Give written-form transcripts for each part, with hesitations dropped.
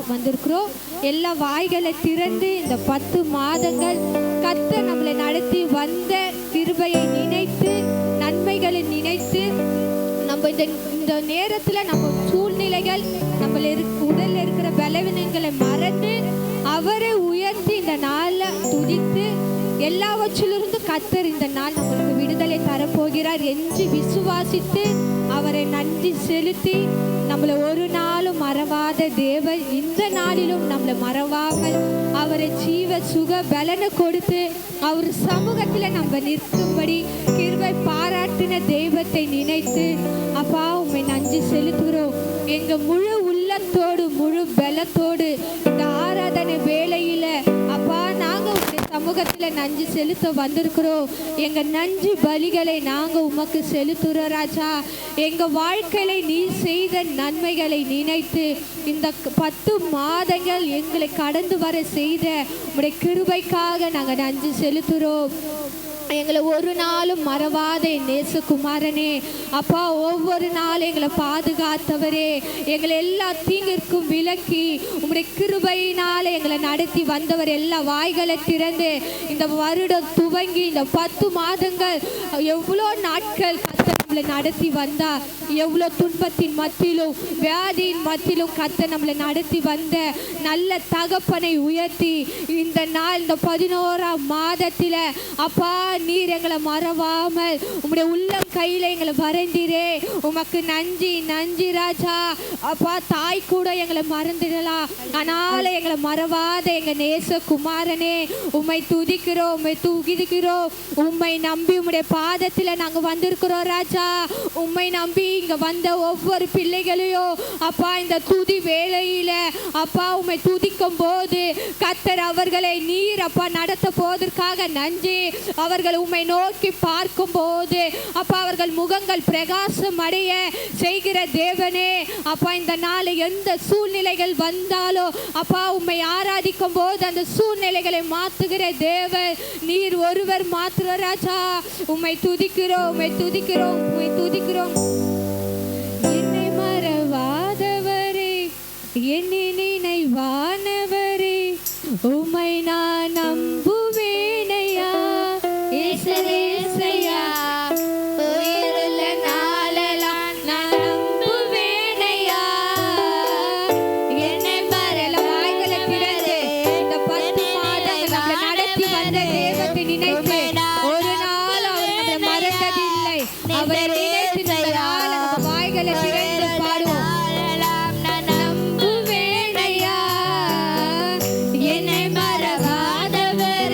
வந்திருக்கிறோம். எல்லா வாய்களை திறந்து இந்த 10 மாதங்கள் கர்த்தர் நம்மளை நடத்தி வந்த கிருபையை நினைத்து, நன்மைகளை நினைத்து, நம்ம இந்த நேரத்தில் நம்ம சூழ்நிலைகள், நம்ம உடல்ல இருக்கிற பலவீனங்களை மறந்து அவரை உயர்த்தி இந்த நாளை துதித்து, எல்லாவற்றிலிருந்து கர்த்தர் இந்த நாள் நம்மளுக்கு விடுதலை தரப்போகிறார் என்று விசுவாசித்து அவரை நன்றி செலுத்தி, நம்மளை ஒரு நாளும் மறவாத தேவன் இந்த நாளிலும் நம்மளை மறவாமல் அவரை ஜீவ சுக பலனை கொடுத்து அவர் சமூகத்தில் நம்ம நிற்கும்படி கிருபை பாராட்டின தெய்வத்தை நினைத்து, அப்பா உம்மை நன்றி செலுத்துகிறோம். எங்க முழு உள்ளத்தோடு முழு பலத்தோடு இந்த ஆராதனை வேளையில அப்பா நாங்க உங்களுடைய சமூகத்துல நன்றி செலுத்த வந்திருக்கிறோம். எங்க நன்றி பலிகளை நாங்க உமக்கு செலுத்துறோம் ராஜா. எங்க வாழ்க்கையில நீ செய்த நன்மைகளை நினைத்து இந்த 10 மாதங்கள் எங்களை கடந்து வர செய்த உங்களுடைய கிருபைக்காக நாங்க நன்றி செலுத்துறோம். எங்களை ஒரு நாளும் மறவாத நேசகுமாரனே, அப்பா ஒவ்வொரு நாளும் எங்களை பாதுகாத்தவரே, எங்களை எல்லா தீங்கிற்கும் விலக்கி உங்களுடைய கிருபையினால எங்களை நடத்தி வந்தவர். எல்லா வாய்களை திறந்து இந்த வருடம் துவங்கி இந்த 10 மாதங்கள் எவ்வளோ நாட்கள் கர்த்தர் நம்மளை நடத்தி வந்தா, எவ்வளோ துன்பத்தின் மத்தியிலும் வியாதியின் மத்தியிலும் கர்த்தர் நம்மளை நடத்தி வந்த நல்ல தகப்பனை உயர்த்தி இந்த நாள் இந்த 11ஆம் மாதத்தில் அப்பா நீர் எங்களை மறவாமல் உம்முடைய உள்ளம் கையில் எங்களை வரைந்தீரே, உமக்கு நன்றி நன்றி ராஜா. அப்பா தாய் கூட எங்களை மறந்துடலாம், ஆனாலும் எங்களை மறவாத எங்க நேசகுமாரனே உம்மை துதிக்கிறோம், உம்மை துதிக்கிறோம். உம்மை நம்பி உம்முடைய பாதத்தில் நாங்கள் வந்திருக்கிறோம் ராஜா. உம்மை நம்பி இங்க வந்த ஒவ்வொரு பிள்ளைகளையும் அப்பா இந்த துதி வேளையில அப்பா உம்மை துதிக்கும் போது கர்த்தர் அவர்களை நீர் அப்பா நடத்த போவதற்காக நன்றி. அவர்கள் உம்மை நோக்கி பார்க்கும் போது அப்பா அவர்கள் முகங்கள் பிரகாசம் அடைய செய்கிற தேவனே, அப்பா இந்த நாள் எந்த சூழ்நிலைகள் வந்தாலோ அப்பா உம்மை ஆராதிக்கும் போது அந்த சூழ்நிலைகளை மாற்றுகிற தேவன் நீர் ஒருவர் மாத்திர ராஜா. உம்மை துதிக்கிறோம், உம்மை துதிக்கிறோம், உம்மை துதிக்கிறோம். என்னை மறவாதவரே, என்னை நினைவானவரே, உம்மை நான் நம்புவேனையா ஏசையா. உயிருள்ள நாளெல்லாம் நான் நம்புவேனையா. என்னை மறல வாய்களை திறந்து இந்த 10 மாதங்கள் நம்மளை நடத்தி வந்த தேவத்தை நினைத்து ஒரு நாள் அவர் நம்மளை மறந்ததில்லை. அவரை நினைத்து இந்த நாள் நம்ம வாய்களை திறந்து பாடுவோம். நம்புவேனையா என்னை மறவாதவரே,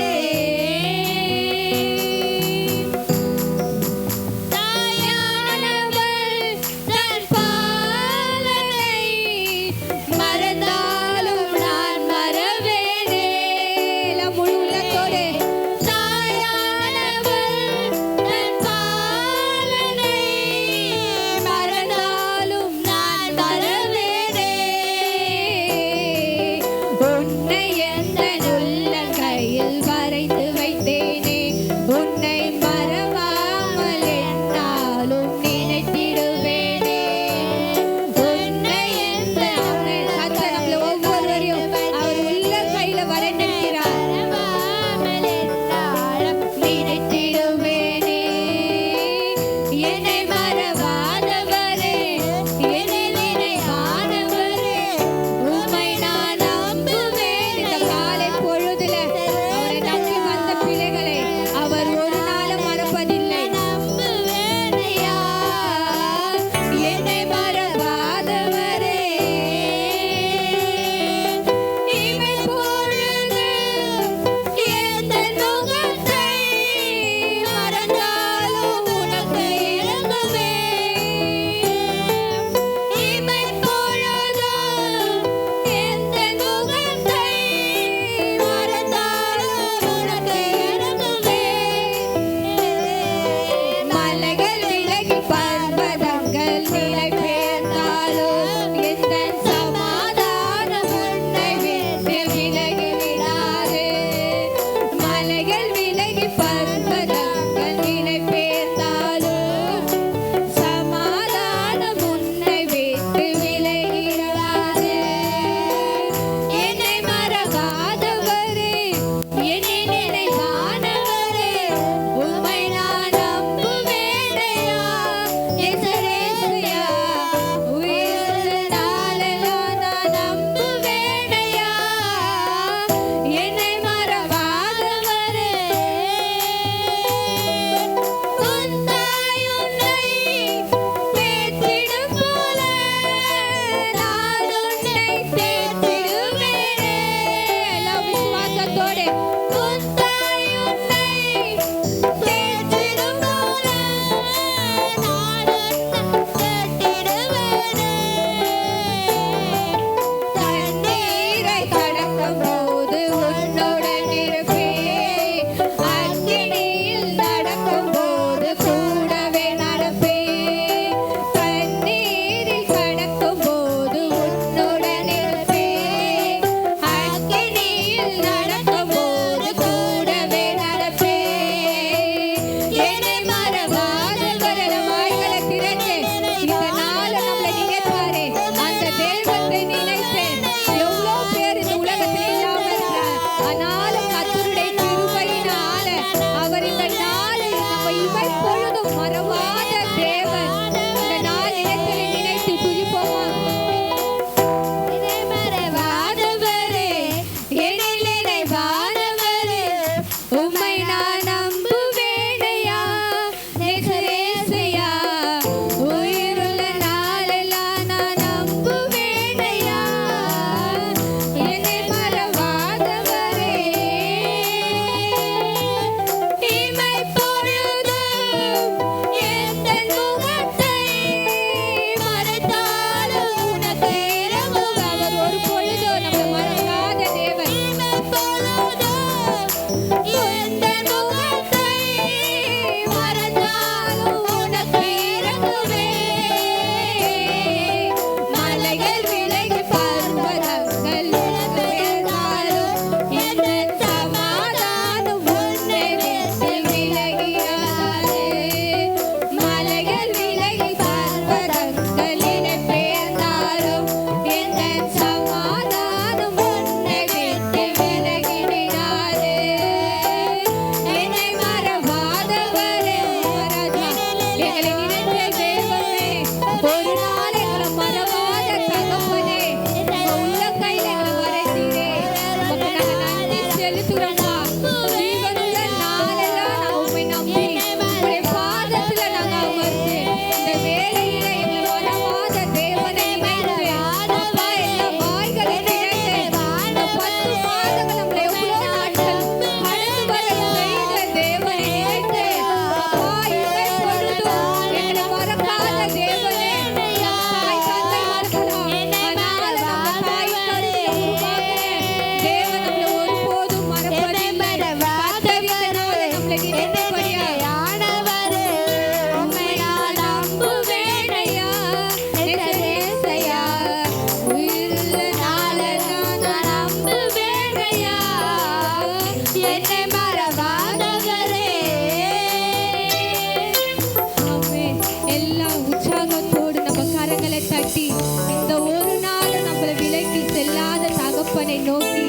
தகப்பனை நோக்கி,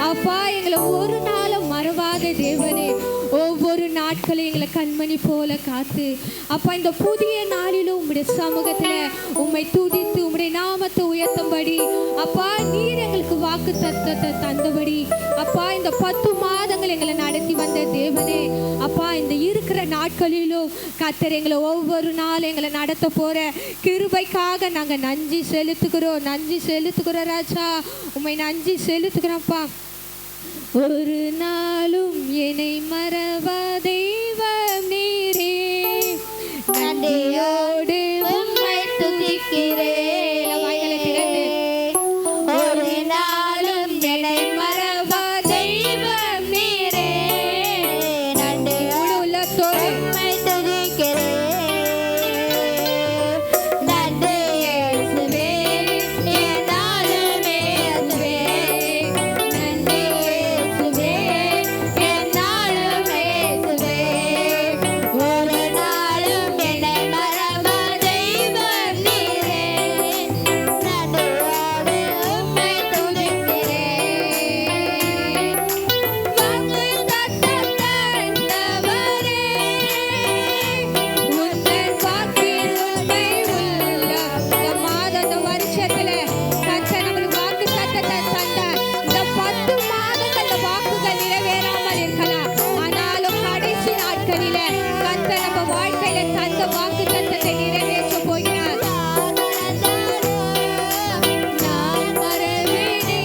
அப்பா எங்களை ஒரு நாளும் மறவாத தேவனே, ஒவ்வொரு நாட்களும் எங்களை கண்மணி போல காத்து, அப்பா இந்த புதிய நாளிலும் உம்முடைய சமூகத்துல உம்மை துதித்து உம்முடைய நாமத்தை உயர்த்தும்படி, அப்பா நீர் எங்களுக்கு வாக்கு தத்தத்தை தந்தபடி, அப்பா இந்த 10 மாதங்கள் எங்களை நடத்தி வந்த தேவனே, அப்பா இந்த இருக்கிற நாட்களிலும் கர்த்தர் எங்களை ஒவ்வொரு நாள் எங்களை நடத்த போற கிருபைக்காக நாங்க நன்றி செலுத்துகிறோம் ராஜா, உம்மை நன்றி செலுத்துகிறோம்ப்பா. ஒரு நாளும் என்னை மறவா தெய்வம் நீரே, நன்றியோடு உம்மை துதிக்கிறேன். வாய்களை திறந்து, ஒரு நாளும் என்னை மறவா தெய்வம் நீரே, நன்றியோடு உள்ளத்தோடு உம்மை துதிக்கிறேன். நன்றி இயேசுவே, என்னாலுமே இயேசுவே, நன்றி இயேசுவே, என்னாலுமே இயேசுவே, ஒரு நாளும் என்னை மறவா தெய்வம் நீரே, நன்றியோடு உம்மை துதிக்கிறேன். வாக்கு தத்தந்தவரே, உந்தன் வாக்கில் உண்மை உள்ள இந்த மாதம், இந்த வருஷத்துல கர்த்தர் நம்மளுக்கு வாக்கு தத்தத்தை தந்தார். இந்த 10 மாதங்கள் இந்த வாக்குகள் நிறைவேறாமல் இருக்கலாம், ஆனாலும் கடைசி நாட்களில கர்த்தர் நம்ம வாழ்க்கையில தந்த வாக்கு தத்தத்தை நிறைவேற்ற போகிறார். நான் மறவேனே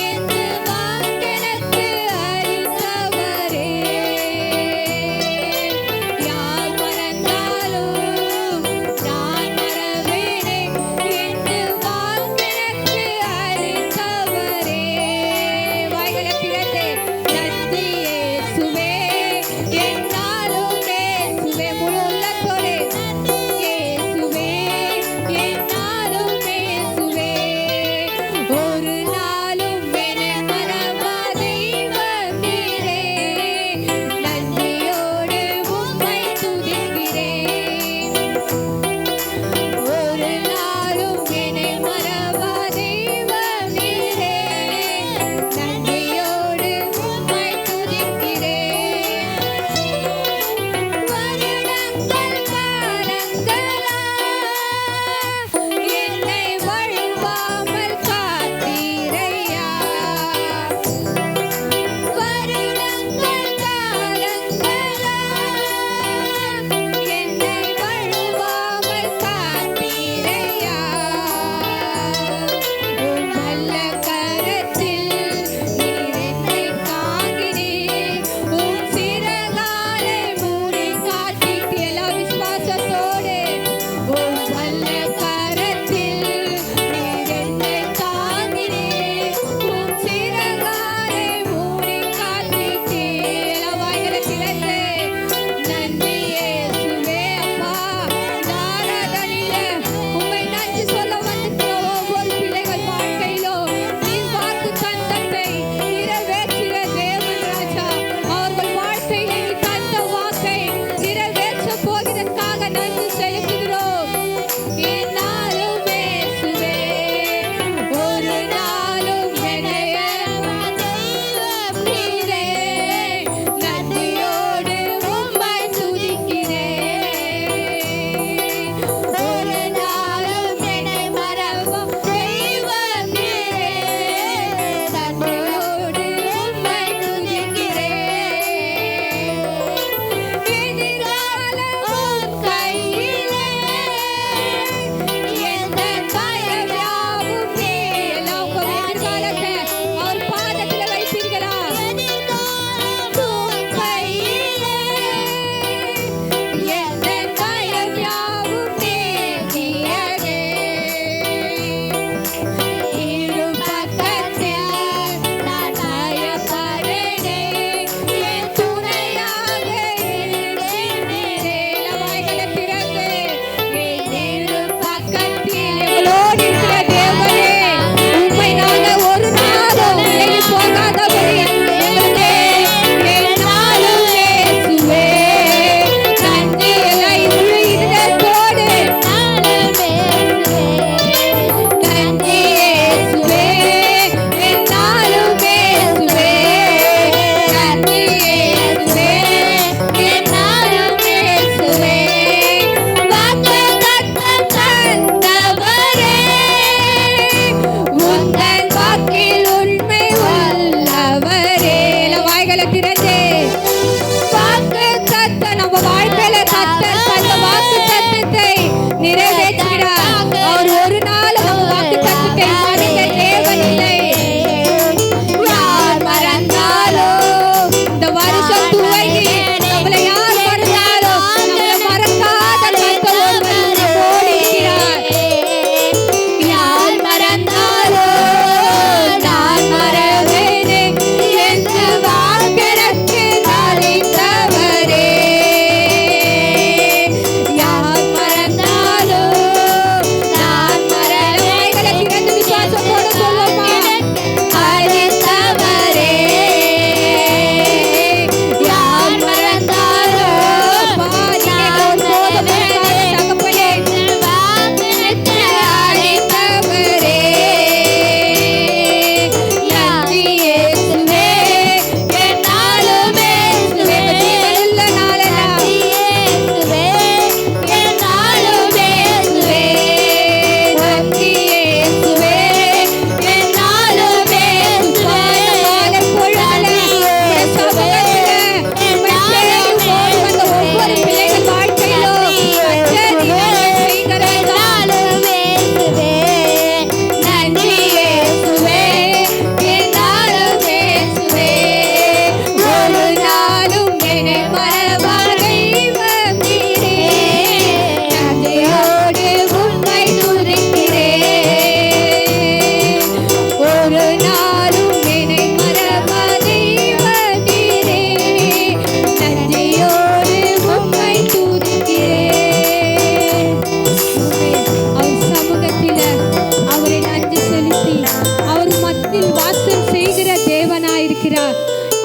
என்று வாக்கெனக்கு அளித்தவரே, யார் மறந்தாலும் நான் மறவேனே என்று வாக்கெனக்கு அளித்தவரே. வாய்களை திறந்து, நன்றி இயேசுவே, என்னாலும் இயேசுவே, முழு உள்ளத்தோடு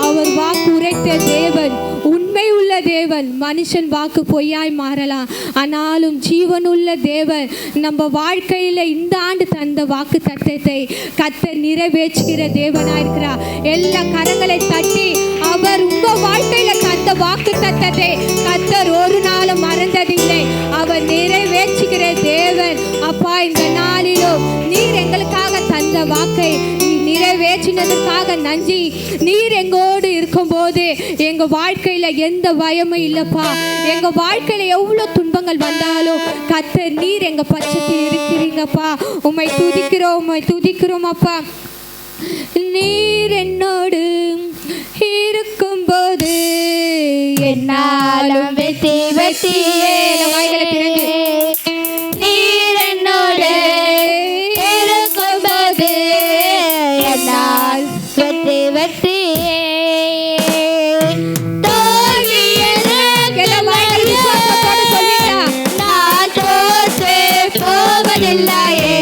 அவர் வாக்கு உரைத்த தேவன் உண்மை உள்ள தேவன். மனுஷன் வாக்கு பொய்யாய் மாறலாம், ஆனாலும் ஜீவனுள்ள தேவன் நம்ம வாழ்க்கையில இந்த ஆண்டு தந்த வாக்கு தத்தத்தை கர்த்தர் நிறைவேற்றுகிற தேவனாய் இருக்கிறார். எல்லா கரங்களை தட்டி அவர் உங்க வாழ்க்கையில தந்த வாக்கு தத்தத்தை கர்த்தர் ஒரு நாளும் மறந்ததில்லை. அவர் நிறைவேற்றுகிற தேவன். அப்பா, இந்த நாளிலும் நீர் எங்களுக்காக தந்த வாக்கை நிறைவேற்றினதற்காக நன்றி. நீர் எங்கோடு இருக்கும்போது எங்க வாழ்க்கையில எந்த பயமும் இல்லப்பா. எங்க வாழ்க்கையில எவ்வளவு துன்பங்கள் வந்தாலும் கர்த்தர் நீர் எங்க பட்சத்தில் இருக்கிறீங்கப்பா. உம்மை துதிக்கிறோம், உம்மை துதிக்கிறோம் அப்பா. நீர் என்னோடு இருக்கும்போது என்னாலும் வெற்றி வெற்றியே. நீர் என்னோடு இருக்கும்போது என்னால் வெற்றி வெற்றியே. நான் தோற்று போவதில்லையே,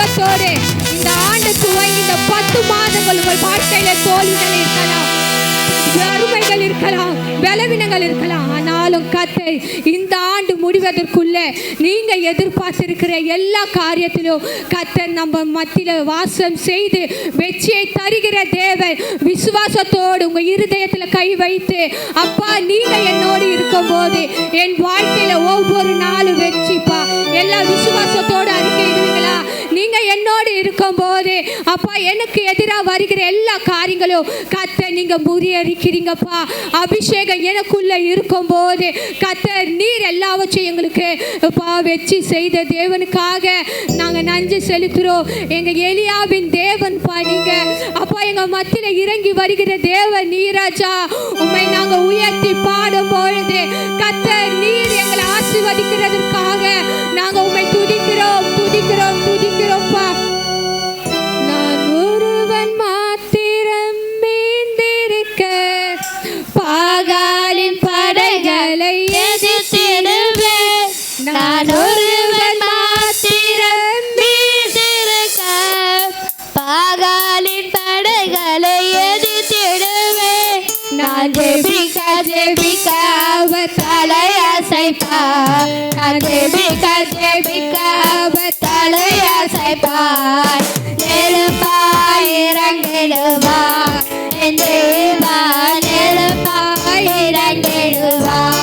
விசுவாசத்தோடு இந்த ஆண்டு துவங்கி இந்த 10 மாதங்கள் உங்கள் வாழ்க்கையில தோல்விகள் இருக்கலாம், வறுமைகள் இருக்கலாம், பலவீனங்கள் இருக்கலாம். ஆனாலும் கர்த்தர் இந்த ஆண்டு முடிவதற்குள்ள நீங்க எதிர்பார்த்திருக்கிற எல்லா காரியத்திலும் கர்த்தர் நம்ம மத்தியில வாசம் செய்து வெற்றியை தருகிற தேவன். விசுவாசத்தோடு உங்க இருதயத்துல கை வைத்து, அப்பா நீங்க என்னோடு இருக்கும் போது என் வாழ்க்கையில ஒவ்வொரு நாளும் வெற்றிப்பா, எல்லா விசுவாசத்தோடு அறிக்கையிடுவீங்களா? நீங்க என்னோடு இருக்கும் போது அப்பா எனக்கு எதிராக வருகிற எல்லா காரியங்களும் கர்த்தர் நீங்க முறியடிக்கிறீங்கப்பா. அபிஷேகம் எனக்குள்ள இருக்கும் போது கர்த்தர் நீர் எல்லாவற்றையும் எங்களுக்கு வெற்றி செய்த தேவனுக்காக நாங்க நன்றி செலுத்துறோம். எங்க எலியாவின் தேவன் பா நீங்க அப்பா, எங்க மத்தியில இறங்கி வருகிற தேவன் நீராஜா. உம்மை நாங்க உயர்த்தி பாடும் பொழுது கர்த்தர் நீர் எங்களை ஆசீர்வதிக்கிறதற்காக நாங்க உம்மை துதிக்கிறோம் துதிக்கிறோம் துதிக்கிறோம்ப்பா. நான் ஒருவன் மாத்திரம் மீந்திருக்க பாகாலின் படைகளை எதிர்த்திடுவேன். நான் ஒருவன் மாத்திரம் மீந்திருக்க பாகாலின் படைகளை எதிர்த்திடுவேன். நான் ஜெபிக்க ஜெபிக்க அவர் தலையசைப்பார், நான் ஜெபிக்க ஜெபிக்க அவர் தலையசைப்பார். நெருப்பாய் இறங்கிடுவார் என் தேவா, நெருப்பாய் இறங்கிடுவார்.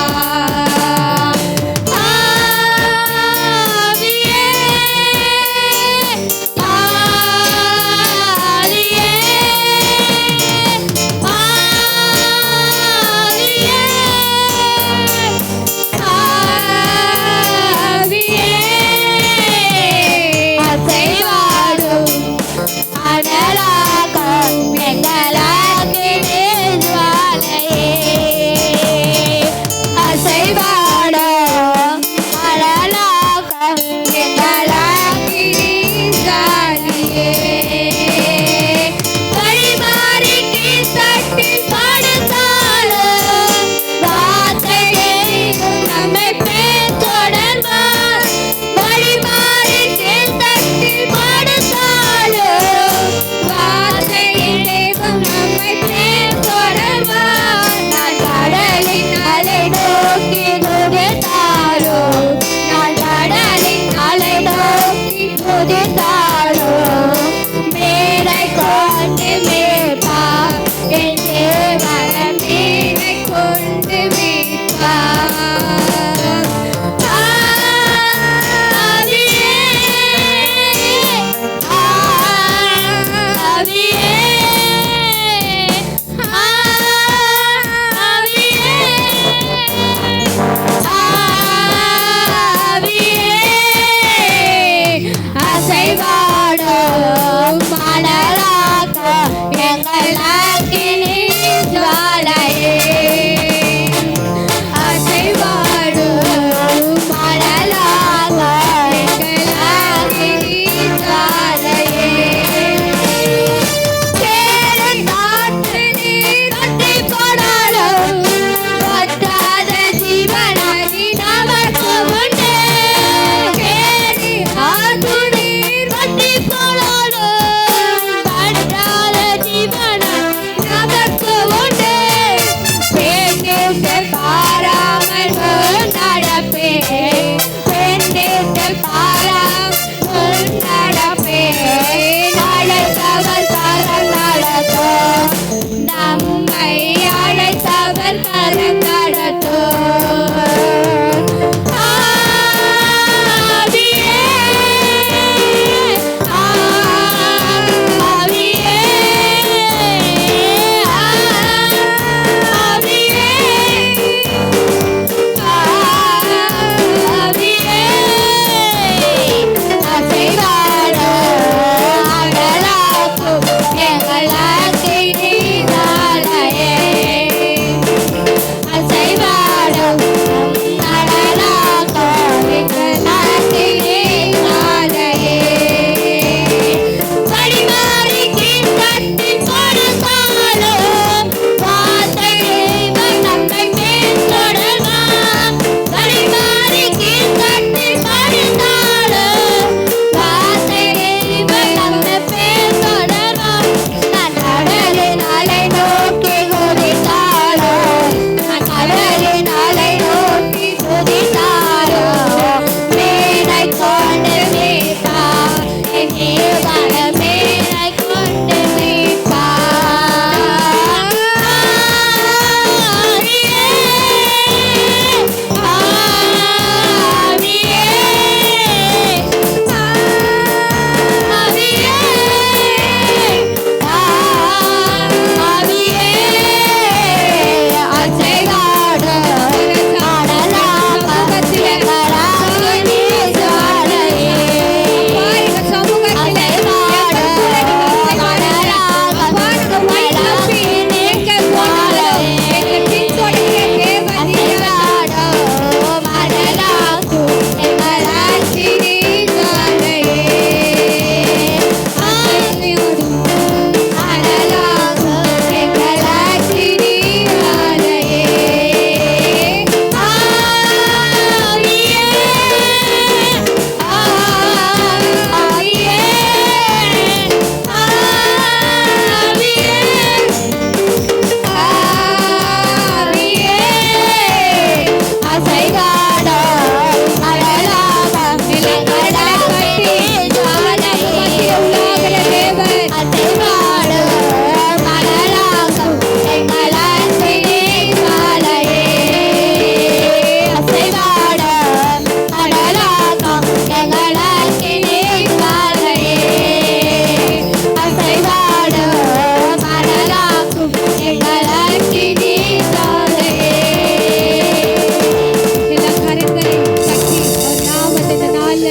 அல்ல.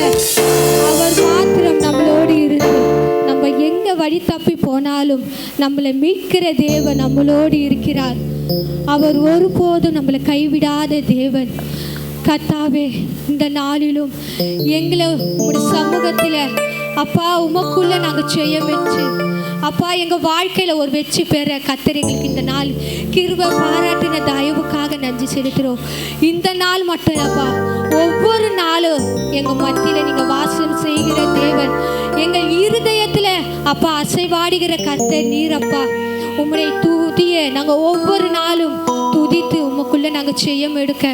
அவர் மாத்திரம் நம்மளோடு இருந்து நம்ம எங்க வழி தப்பி போனாலும் நம்மளை மீட்கிற தேவன் நம்மளோடு இருக்கிறார். அவர் ஒருபோதும் நம்மளை கைவிடாத தேவன். கர்த்தாவே, இந்த நாளிலும் எங்களை உங்களுடைய சமூகத்தில் அப்பா உமக்குள்ள நாங்கள் ஜெயம் பெற்று அப்பா எங்கள் வாழ்க்கையில் ஒரு வெற்றி பெற கர்த்தர் எங்களுக்கு இந்த நாள் கிருபை பாராட்டின தயவுக்காக நன்றி செலுத்துகிறோம். இந்த நாள் மட்டும் அப்பா, ஒவ்வொரு நாளும் எங்கள் மத்தியில் நீங்கள் வாசம் செய்கிற தேவன், எங்கள் இருதயத்தில் அப்பா அசைவாடுகிற கர்த்தர் நீர் அப்பா. உம்முடைய துதியை நாங்கள் ஒவ்வொரு நாளும் துதித்து உமக்குள்ளே நாங்கள் ஜெயம் எடுக்க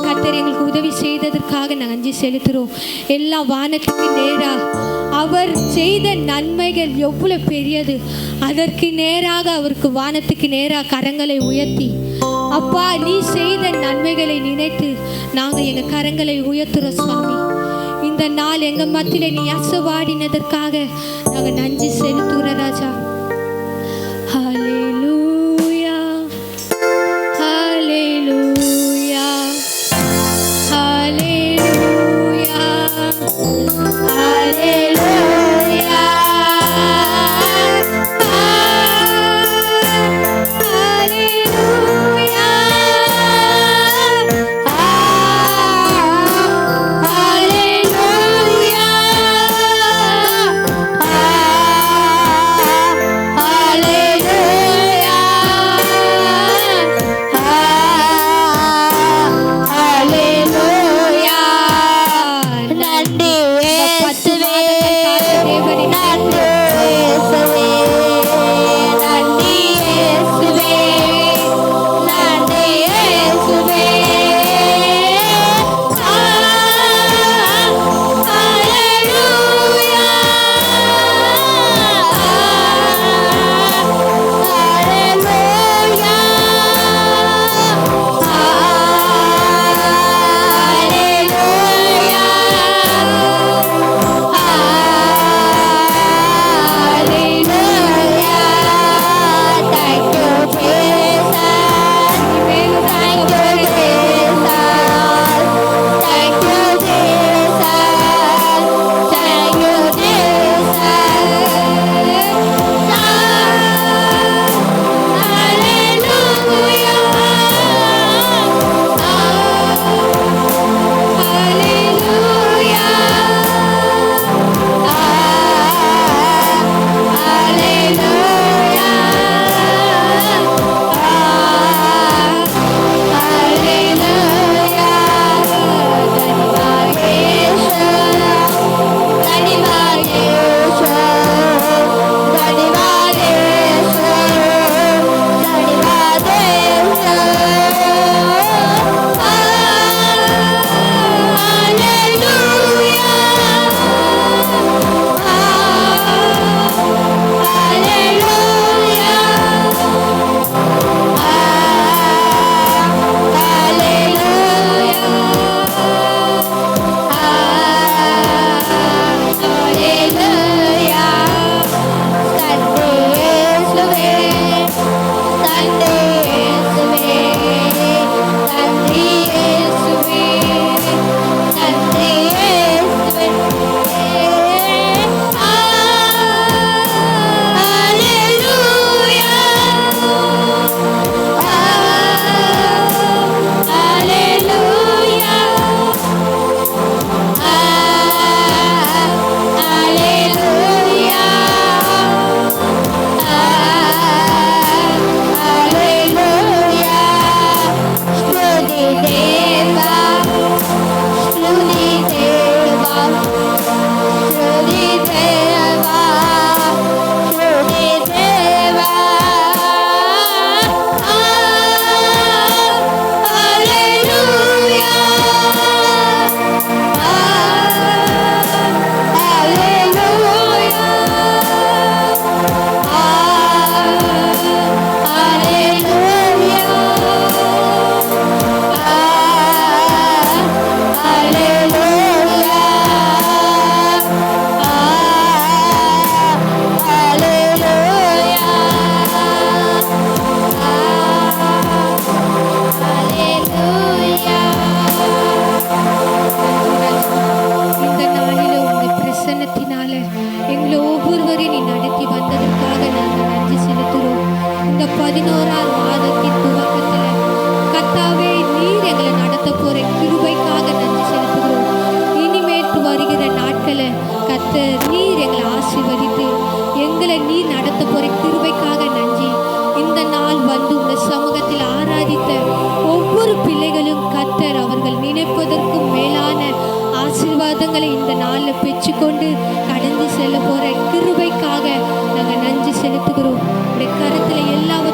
கர்த்தர் எங்களுக்கு உதவி செய்ததற்காக நாங்கள் நன்றி செலுத்துகிறோம். எல்லாம் வானத்துக்கு நேராக அவர் செய்த நன்மைகள் எவ்வளோ பெரியது, அதற்கு நேராக அவருக்கு வானத்துக்கு நேராக கரங்களை உயர்த்தி அப்பா நீ செய்த நன்மைகளை நினைத்து நாங்கள் எங்கள் கரங்களை உயர்த்துகிறோம் சுவாமி. இந்த நாள் எங்கள் மத்தியில் நீ அசைவாடினதற்காக நாங்கள் நன்றி செலுத்துகிறோம் ராஜா. ஹல்லேலூயா, ஹல்லேலூயா, ஹல்லேலூயா, ஹல்லேலூயா, ஹல்லேலூயா, ஹல்லேலூயா, கொண்டு கடந்து செல்ல போற கிருபைக்காக நாங்கள் நன்றி செலுத்துகிறோம். உடைய கரத்துல எல்லாவற்றையும்